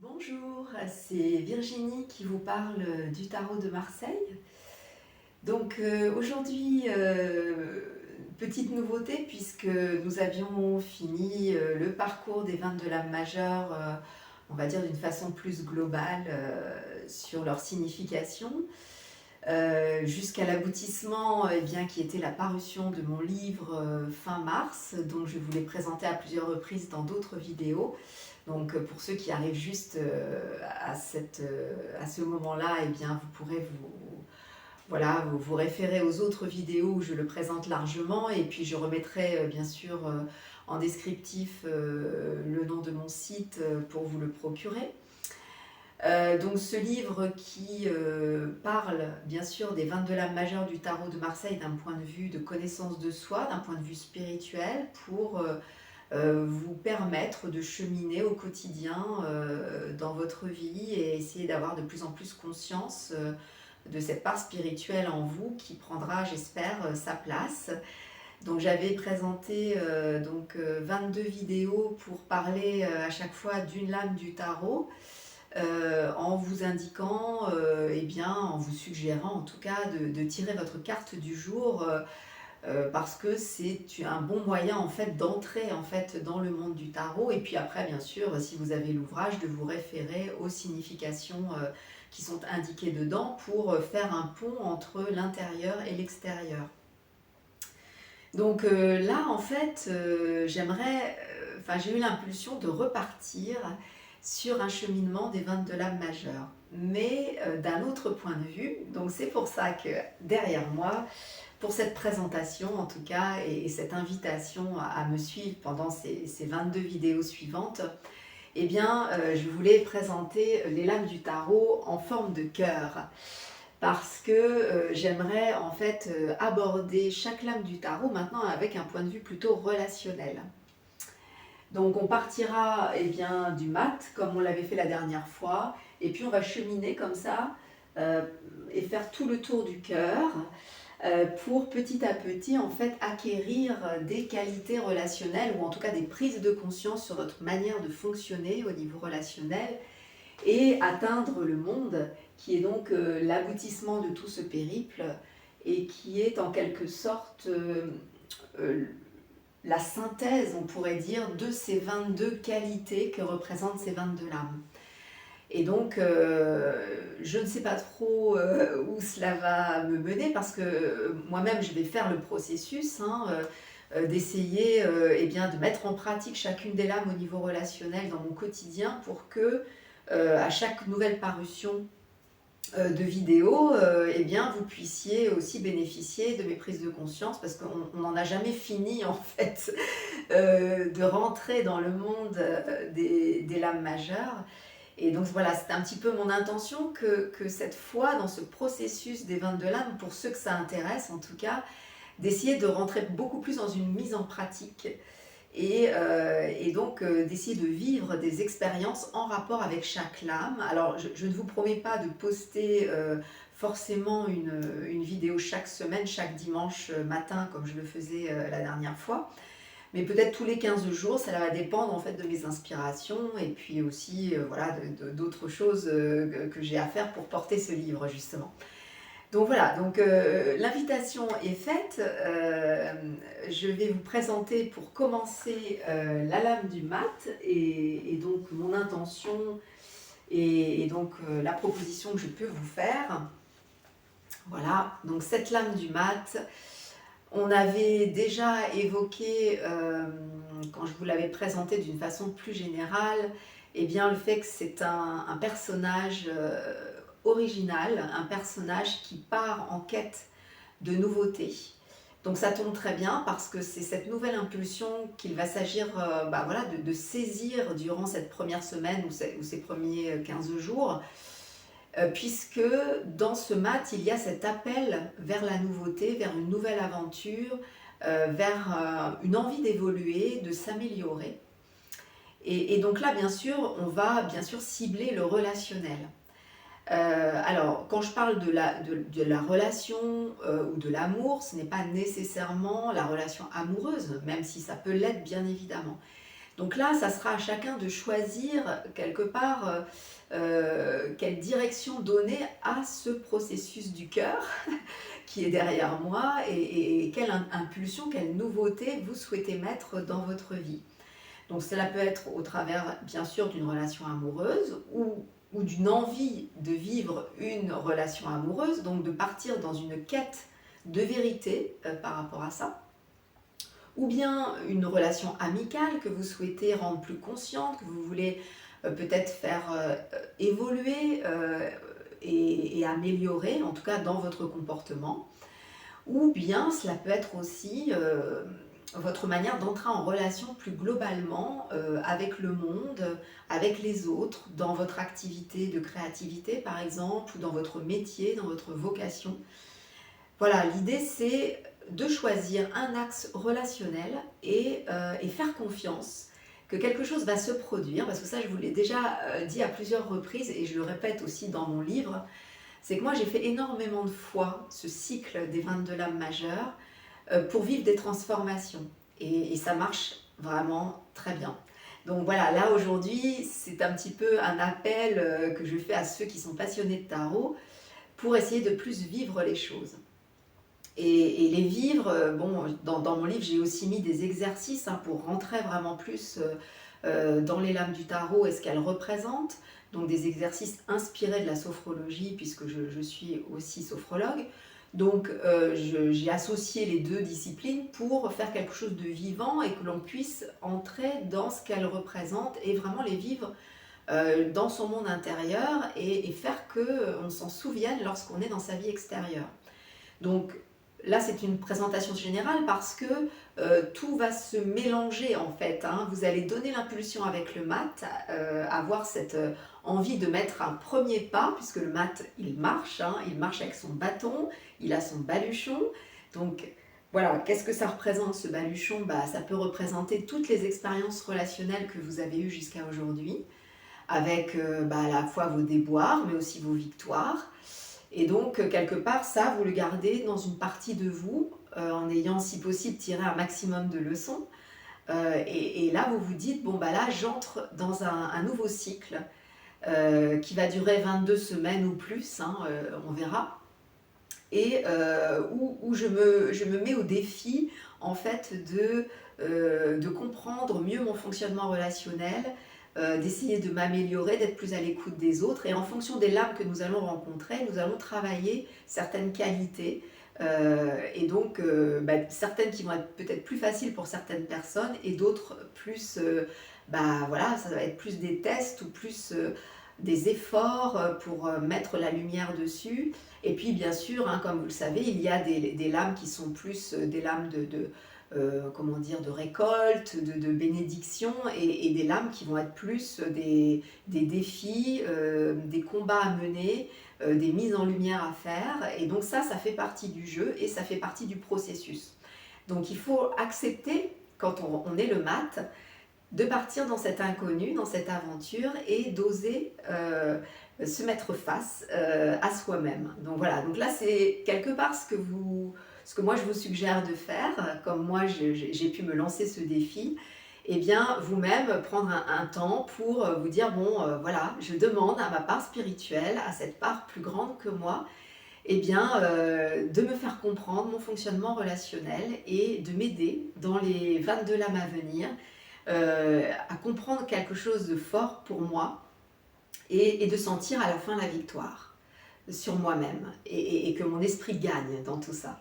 Bonjour, c'est Virginie qui vous parle du tarot de Marseille. Aujourd'hui, petite nouveauté puisque nous avions fini le parcours des 22 lames majeures, on va dire d'une façon plus globale sur leur signification, jusqu'à l'aboutissement bien, qui était la parution de mon livre fin mars, dont je vous l'ai présenté à plusieurs reprises dans d'autres vidéos. Donc pour ceux qui arrivent juste à ce moment-là, eh bien, vous pourrez vous référer aux autres vidéos où je le présente largement, et puis je remettrai bien sûr en descriptif le nom de mon site pour vous le procurer. Donc ce livre qui parle bien sûr des 22 lames majeures du tarot de Marseille d'un point de vue de connaissance de soi, d'un point de vue spirituel, pour vous permettre de cheminer au quotidien dans votre vie et essayer d'avoir de plus en plus conscience de cette part spirituelle en vous qui prendra, j'espère, sa place. Donc j'avais présenté 22 vidéos pour parler à chaque fois d'une lame du tarot, en vous indiquant, en vous suggérant en tout cas de tirer votre carte du jour, parce que c'est un bon moyen en fait d'entrer en fait dans le monde du tarot, et puis après bien sûr si vous avez l'ouvrage, de vous référer aux significations qui sont indiquées dedans pour faire un pont entre l'intérieur et l'extérieur. Donc là en fait j'ai eu l'impulsion de repartir sur un cheminement des 22 lames majeures, mais d'un autre point de vue. Donc c'est pour ça que derrière moi, pour cette présentation en tout cas, et cette invitation à me suivre pendant ces 22 vidéos suivantes, eh bien je voulais présenter les lames du tarot en forme de cœur, parce que j'aimerais en fait aborder chaque lame du tarot maintenant avec un point de vue plutôt relationnel. Donc on partira du mat comme on l'avait fait la dernière fois, et puis on va cheminer comme ça et faire tout le tour du cœur pour petit à petit en fait acquérir des qualités relationnelles, ou en tout cas des prises de conscience sur votre manière de fonctionner au niveau relationnel, et atteindre le monde qui est donc l'aboutissement de tout ce périple, et qui est en quelque sorte la synthèse, on pourrait dire, de ces 22 qualités que représentent ces 22 lames. Et donc, je ne sais pas trop où cela va me mener, parce que moi-même, je vais faire le processus d'essayer de mettre en pratique chacune des lames au niveau relationnel dans mon quotidien, pour que à chaque nouvelle parution de vidéos, vous puissiez aussi bénéficier de mes prises de conscience, parce qu'on n'en a jamais fini en fait de rentrer dans le monde des lames majeures. Et donc voilà, c'est un petit peu mon intention que cette fois, dans ce processus des 22 lames, pour ceux que ça intéresse en tout cas, d'essayer de rentrer beaucoup plus dans une mise en pratique, et donc d'essayer de vivre des expériences en rapport avec chaque lame. Alors je ne vous promets pas de poster forcément une vidéo chaque semaine, chaque dimanche matin, comme je le faisais la dernière fois, mais peut-être tous les 15 jours. Ça va dépendre en fait de mes inspirations, et puis aussi d'autres choses que j'ai à faire pour porter ce livre justement. Donc voilà, l'invitation est faite. Je vais vous présenter pour commencer la lame du mat, et donc mon intention, et donc la proposition que je peux vous faire. Voilà, donc cette lame du mat, on avait déjà évoqué, quand je vous l'avais présentée d'une façon plus générale, le fait que c'est un personnage original, un personnage qui part en quête de nouveautés. Donc ça tombe très bien, parce que c'est cette nouvelle impulsion qu'il va s'agir de saisir durant cette première semaine, ou ces premiers 15 jours, puisque dans ce mat, il y a cet appel vers la nouveauté, vers une nouvelle aventure, vers une envie d'évoluer, de s'améliorer. Et donc là, bien sûr, on va bien sûr cibler le relationnel. Alors, quand je parle de la relation ou de l'amour, ce n'est pas nécessairement la relation amoureuse, même si ça peut l'être bien évidemment. Donc là, ça sera à chacun de choisir quelque part quelle direction donner à ce processus du cœur qui est derrière moi et quelle impulsion, quelle nouveauté vous souhaitez mettre dans votre vie. Donc cela peut être au travers bien sûr d'une relation amoureuse ou d'une envie de vivre une relation amoureuse, donc de partir dans une quête de vérité par rapport à ça, ou bien une relation amicale que vous souhaitez rendre plus consciente, que vous voulez peut-être faire évoluer et améliorer, en tout cas dans votre comportement, ou bien cela peut être aussi votre manière d'entrer en relation plus globalement avec le monde, avec les autres, dans votre activité de créativité par exemple, ou dans votre métier, dans votre vocation. Voilà, l'idée c'est de choisir un axe relationnel et faire confiance que quelque chose va se produire, parce que ça je vous l'ai déjà dit à plusieurs reprises et je le répète aussi dans mon livre, c'est que moi j'ai fait énormément de fois ce cycle des 22 lames majeures pour vivre des transformations et ça marche vraiment très bien. Donc voilà, là aujourd'hui c'est un petit peu un appel que je fais à ceux qui sont passionnés de tarot pour essayer de plus vivre les choses. Et les vivre, bon, dans mon livre, j'ai aussi mis des exercices pour rentrer vraiment plus dans les lames du tarot et ce qu'elles représentent. Donc des exercices inspirés de la sophrologie, puisque je suis aussi sophrologue. Donc j'ai associé les deux disciplines pour faire quelque chose de vivant et que l'on puisse entrer dans ce qu'elles représentent et vraiment les vivre dans son monde intérieur et faire qu'on s'en souvienne lorsqu'on est dans sa vie extérieure. Donc là, c'est une présentation générale parce que tout va se mélanger en fait. Vous allez donner l'impulsion avec le mat, avoir cette envie de mettre un premier pas, puisque le mat, il marche avec son bâton, il a son baluchon. Donc voilà, qu'est-ce que ça représente ce baluchon? Ça peut représenter toutes les expériences relationnelles que vous avez eues jusqu'à aujourd'hui, avec à la fois vos déboires, mais aussi vos victoires. Et donc, quelque part, ça, vous le gardez dans une partie de vous, en ayant, si possible, tiré un maximum de leçons. Et là, vous vous dites, bon, là, j'entre dans un nouveau cycle qui va durer 22 semaines ou plus, on verra. Et où je me mets au défi, en fait, de comprendre mieux mon fonctionnement relationnel, d'essayer de m'améliorer, d'être plus à l'écoute des autres. Et en fonction des lames que nous allons rencontrer, nous allons travailler certaines qualités. Et donc, certaines qui vont être peut-être plus faciles pour certaines personnes et d'autres plus, voilà, ça va être plus des tests ou plus des efforts pour mettre la lumière dessus. Et puis, bien sûr, comme vous le savez, il y a des lames qui sont plus des lames de récolte, de bénédiction, et des lames qui vont être plus des défis, des combats à mener, des mises en lumière à faire. Et donc ça fait partie du jeu et ça fait partie du processus. Donc il faut accepter, quand on est le mat, de partir dans cet inconnu, dans cette aventure et d'oser se mettre face à soi-même. Donc voilà, donc là c'est quelque part ce que moi je vous suggère de faire, comme moi j'ai pu me lancer ce défi. Et bien vous-même prendre un temps pour vous dire, bon voilà, je demande à ma part spirituelle, à cette part plus grande que moi, de me faire comprendre mon fonctionnement relationnel et de m'aider dans les 22 lames à venir à comprendre quelque chose de fort pour moi et de sentir à la fin la victoire sur moi-même et que mon esprit gagne dans tout ça.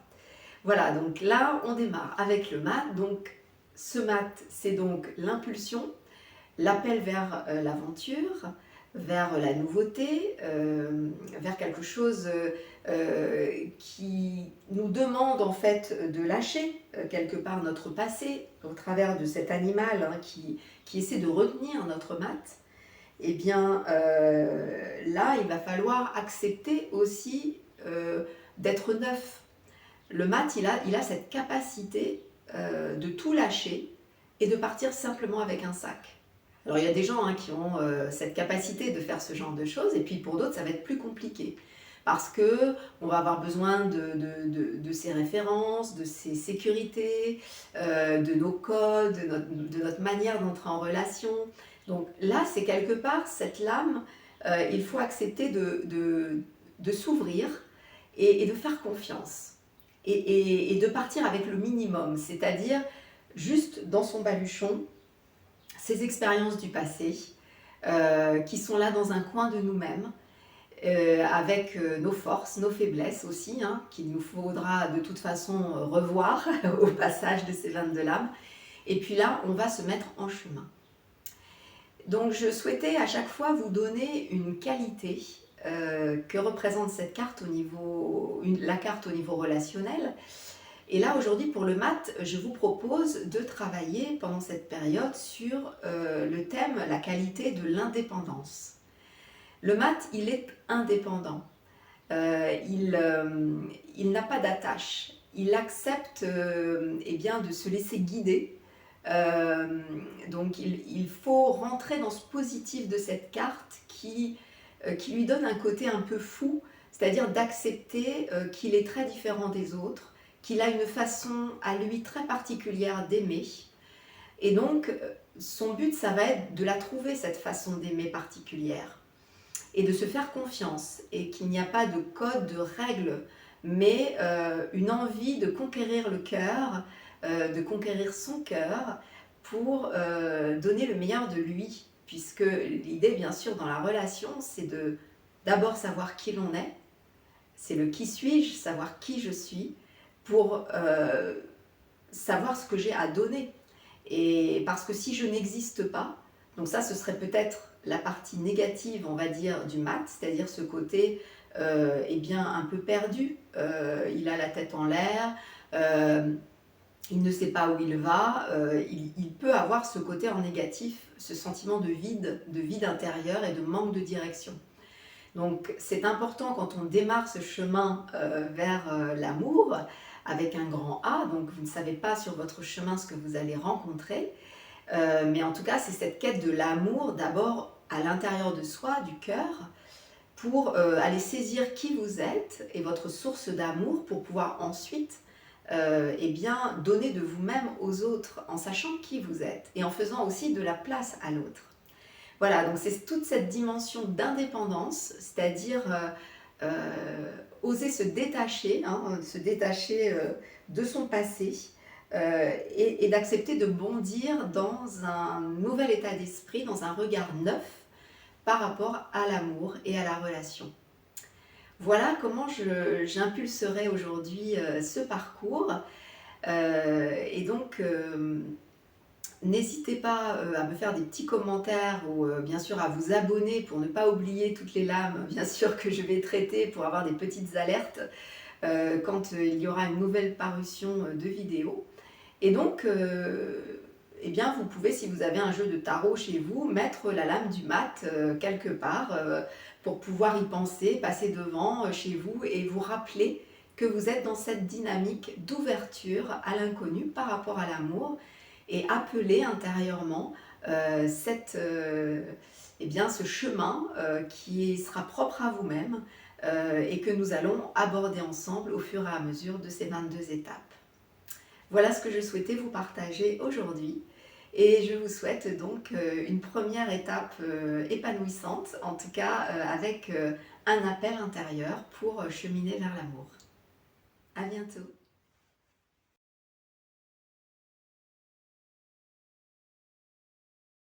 Voilà, donc là on démarre avec le mat. Donc ce mat, c'est donc l'impulsion, l'appel vers l'aventure, vers la nouveauté, vers quelque chose qui nous demande en fait de lâcher quelque part notre passé au travers de cet animal qui essaie de retenir notre mat. Et bien là, il va falloir accepter aussi d'être neuf. Le mat, il a cette capacité de tout lâcher et de partir simplement avec un sac. Alors il y a des gens qui ont cette capacité de faire ce genre de choses, et puis pour d'autres ça va être plus compliqué. parce que on va avoir besoin de ses références, de ses sécurités, de nos codes, de notre manière d'entrer en relation. Donc là, c'est quelque part cette lame, il faut accepter de s'ouvrir et de faire confiance. Et de partir avec le minimum, c'est-à-dire juste dans son baluchon, ces expériences du passé, qui sont là dans un coin de nous-mêmes, avec nos forces, nos faiblesses aussi, hein, qu'il nous faudra de toute façon revoir au passage de ces 22 lames. Et puis là, on va se mettre en chemin. Donc je souhaitais à chaque fois vous donner une qualité que représente cette carte au niveau, la carte au niveau relationnel. Et là aujourd'hui pour le mat, je vous propose de travailler pendant cette période sur le thème, la qualité de l'indépendance. Le mat, il est indépendant, il n'a pas d'attache, il accepte eh bien, de se laisser guider. Donc il faut rentrer dans ce positif de cette carte qui lui donne un côté un peu fou, c'est-à-dire d'accepter qu'il est très différent des autres, qu'il a une façon à lui très particulière d'aimer. Et donc son but, ça va être de la trouver, cette façon d'aimer particulière, et de se faire confiance, et qu'il n'y a pas de code, de règles, mais une envie de conquérir le cœur, de conquérir son cœur pour donner le meilleur de lui, puisque l'idée bien sûr dans la relation, c'est de d'abord savoir qui l'on est, c'est le qui suis-je, savoir qui je suis, pour savoir ce que j'ai à donner. Et parce que si je n'existe pas, donc ça ce serait peut-être la partie négative, on va dire, du mat, c'est-à-dire ce côté eh bien, un peu perdu, il a la tête en l'air, il ne sait pas où il va, il peut avoir ce côté en négatif, ce sentiment de vide intérieur et de manque de direction. Donc c'est important quand on démarre ce chemin vers l'amour, avec un grand A, donc vous ne savez pas sur votre chemin ce que vous allez rencontrer, mais en tout cas c'est cette quête de l'amour d'abord à l'intérieur de soi, du cœur, pour aller saisir qui vous êtes et votre source d'amour pour pouvoir ensuite eh bien, donner de vous-même aux autres en sachant qui vous êtes et en faisant aussi de la place à l'autre. Voilà, donc c'est toute cette dimension d'indépendance, c'est-à-dire oser se détacher, hein, se détacher de son passé et d'accepter de bondir dans un nouvel état d'esprit, dans un regard neuf par rapport à l'amour et à la relation. Voilà comment j'impulserai aujourd'hui ce parcours. Et donc, n'hésitez pas à me faire des petits commentaires ou bien sûr à vous abonner pour ne pas oublier toutes les lames, bien sûr, que je vais traiter, pour avoir des petites alertes quand il y aura une nouvelle parution de vidéo. Et donc, eh bien, vous pouvez, si vous avez un jeu de tarot chez vous, mettre la lame du mat quelque part pour pouvoir y penser, passer devant chez vous et vous rappeler que vous êtes dans cette dynamique d'ouverture à l'inconnu par rapport à l'amour et appeler intérieurement eh bien, ce chemin qui sera propre à vous-même et que nous allons aborder ensemble au fur et à mesure de ces 22 étapes. Voilà ce que je souhaitais vous partager aujourd'hui et je vous souhaite donc une première étape épanouissante, en tout cas avec un appel intérieur pour cheminer vers l'amour. À bientôt.